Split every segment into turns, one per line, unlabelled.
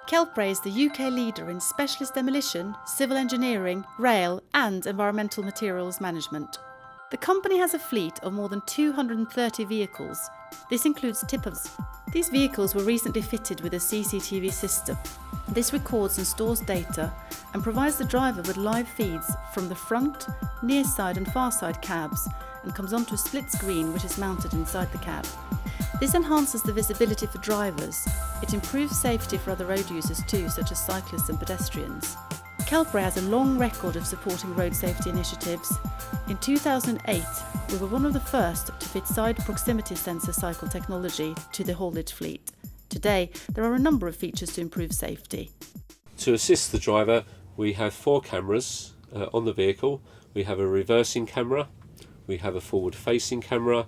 Keltbray is the UK leader in specialist demolition, civil engineering, rail and environmental materials management. The company has a fleet of more than 230 vehicles. This includes tippers. These vehicles were recently fitted with a CCTV system. This records and stores data and provides the driver with live feeds from the front, near side and far side cabs and comes onto a split screen which is mounted inside the cab. This enhances the visibility for drivers. It improves safety for other road users too, such as cyclists and pedestrians. Keltbray has a long record of supporting road safety initiatives. In 2008, we were one of the first to fit side proximity sensor cycle technology to the haulage fleet. Today, there are a number of features to improve safety.
To assist the driver, we have 4 cameras on the vehicle. We have a reversing camera, we have a forward-facing camera,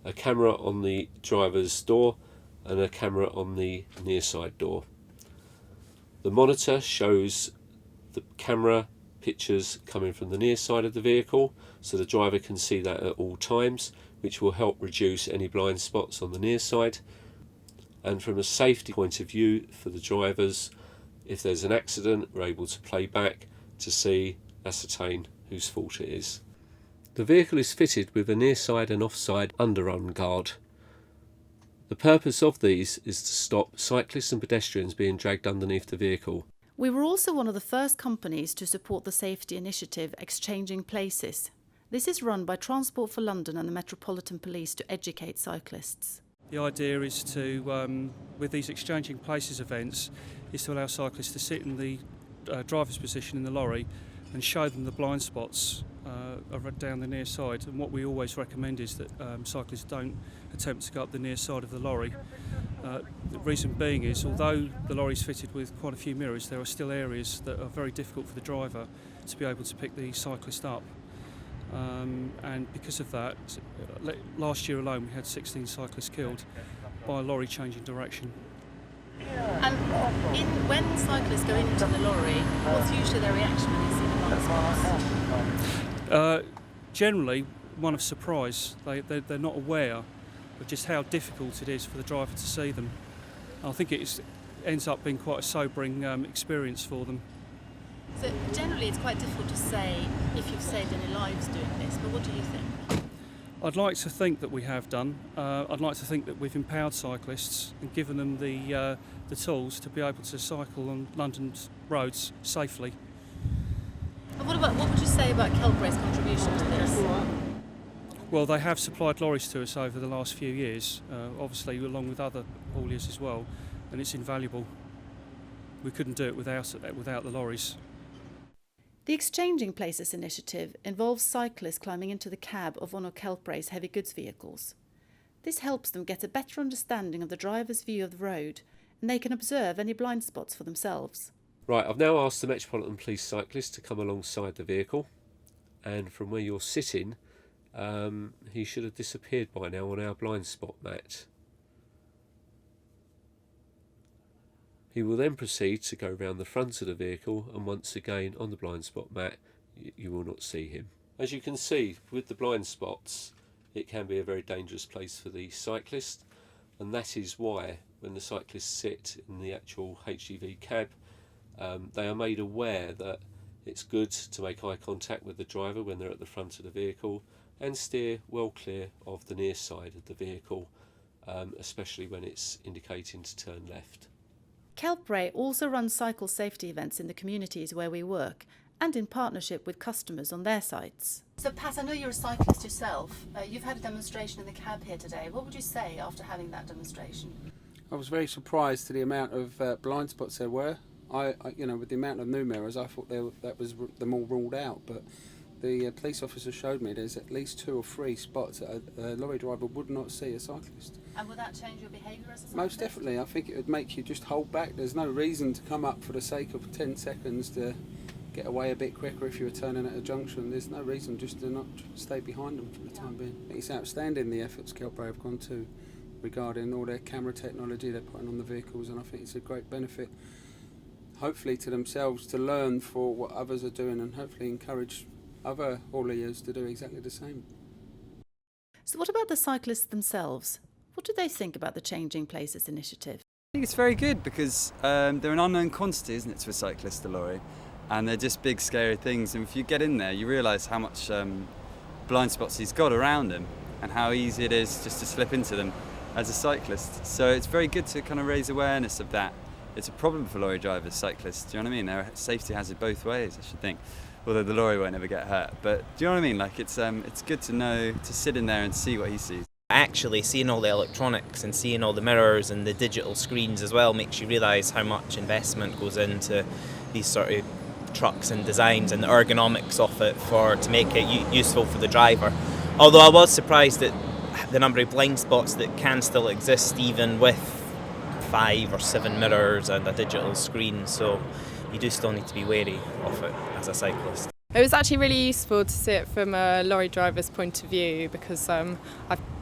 a camera on the driver's door and a camera on the near side door. The monitor shows the camera pictures coming from the near side of the vehicle, so the driver can see that at all times, which will help reduce any blind spots on the near side. And from a safety point of view for the drivers, if there's an accident, we're able to play back to see, ascertain whose fault it is. The vehicle is fitted with a near side and offside underrun guard. The purpose of these is to stop cyclists and pedestrians being dragged underneath the vehicle.
We were also one of the first companies to support the safety initiative Exchanging Places. This is run by Transport for London and the Metropolitan Police to educate cyclists.
The idea is to, with these Exchanging Places events, is to allow cyclists to sit in the driver's position in the lorry and show them the blind spots down the near side. And what we always recommend is that cyclists don't attempt to go up the near side of the lorry. The reason being is, although the lorry is fitted with quite a few mirrors, there are still areas that are very difficult for the driver to be able to pick the cyclist up. And because of that, last year alone we had 16 cyclists killed by a lorry changing direction.
And when cyclists go into the lorry, what's usually their reaction when they see the blind spots?
Generally, one of surprise. They're not aware of just how difficult it is for the driver to see them. I think it ends up being quite a sobering experience for them.
So generally it's quite difficult to say if you've saved any lives doing this, but what do you think?
I'd like to think that we have done. I'd like to think that we've empowered cyclists and given them the tools to be able to cycle on London's roads safely.
And what would you say about Keltbray's contribution to this?
Well, they have supplied lorries to us over the last few years, obviously along with other hauliers as well, and it's invaluable. We couldn't do it without the lorries.
The Exchanging Places initiative involves cyclists climbing into the cab of one of Keltbray's heavy goods vehicles. This helps them get a better understanding of the driver's view of the road, and they can observe any blind spots for themselves.
Right, I've now asked the Metropolitan Police cyclist to come alongside the vehicle, and from where you're sitting, he should have disappeared by now on our blind spot mat. He will then proceed to go round the front of the vehicle, and once again on the blind spot mat you will not see him. As you can see, with the blind spots, it can be a very dangerous place for the cyclist, and that is why when the cyclists sit in the actual HGV cab, they are made aware that it's good to make eye contact with the driver when they're at the front of the vehicle and steer well clear of the near side of the vehicle, especially when it's indicating to turn left.
Keltbray also runs cycle safety events in the communities where we work and in partnership with customers on their sites. So Pat, I know you're a cyclist yourself. You've had a demonstration in the cab here today. What would you say after having that demonstration?
I was very surprised to the amount of blind spots there were. With the amount of new mirrors, I thought that was them all ruled out, but the police officer showed me there's at least 2 or 3 spots that a lorry driver would not see a cyclist.
And would that change your behaviour as a cyclist?
Most definitely. I think it would make you just hold back. There's no reason to come up for the sake of 10 seconds to get away a bit quicker if you were turning at a junction. There's no reason just to not stay behind them for the time being. It's outstanding the efforts Keltbray have gone to regarding all their camera technology they're putting on the vehicles, and I think it's a great benefit, hopefully to themselves, to learn for what others are doing and hopefully encourage other hauliers to do exactly the same.
So what about the cyclists themselves? What do they think about the Changing Places initiative?
think it's very good because they're an unknown quantity, isn't it, to a cyclist, a lorry? And they're just big, scary things. And if you get in there, you realise how much blind spots he's got around him and how easy it is just to slip into them as a cyclist. So it's very good to kind of raise awareness of that. It's a problem for lorry drivers, cyclists, do you know what I mean? They're a safety hazard both ways, I should think. Although the lorry won't ever get hurt. But do you know what I mean? Like it's good to know, to sit in there and see what he sees.
Actually seeing all the electronics and seeing all the mirrors and the digital screens as well makes you realise how much investment goes into these sort of trucks and designs and the ergonomics of it to make it useful for the driver. Although I was surprised at the number of blind spots that can still exist even with 5 or 7 mirrors and a digital screen, so you do still need to be wary of it as a cyclist.
It was actually really useful to see it from a lorry driver's point of view because I've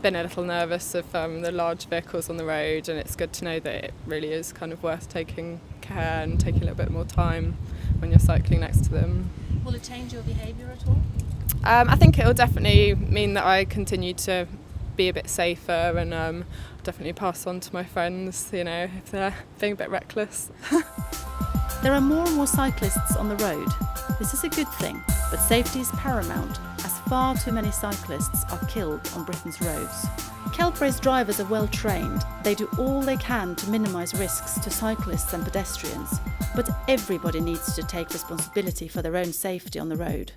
been a little nervous of the large vehicles on the road, and it's good to know that it really is kind of worth taking care and taking a little bit more time when you're cycling next to them.
Will it change your behaviour at all?
I think it will definitely mean that I continue to be a bit safer and definitely pass on to my friends, you know, if they're being a bit reckless.
There are more and more cyclists on the road. This is a good thing, but safety is paramount as far too many cyclists are killed on Britain's roads. Keltbray's drivers are well trained. They do all they can to minimise risks to cyclists and pedestrians, but everybody needs to take responsibility for their own safety on the road.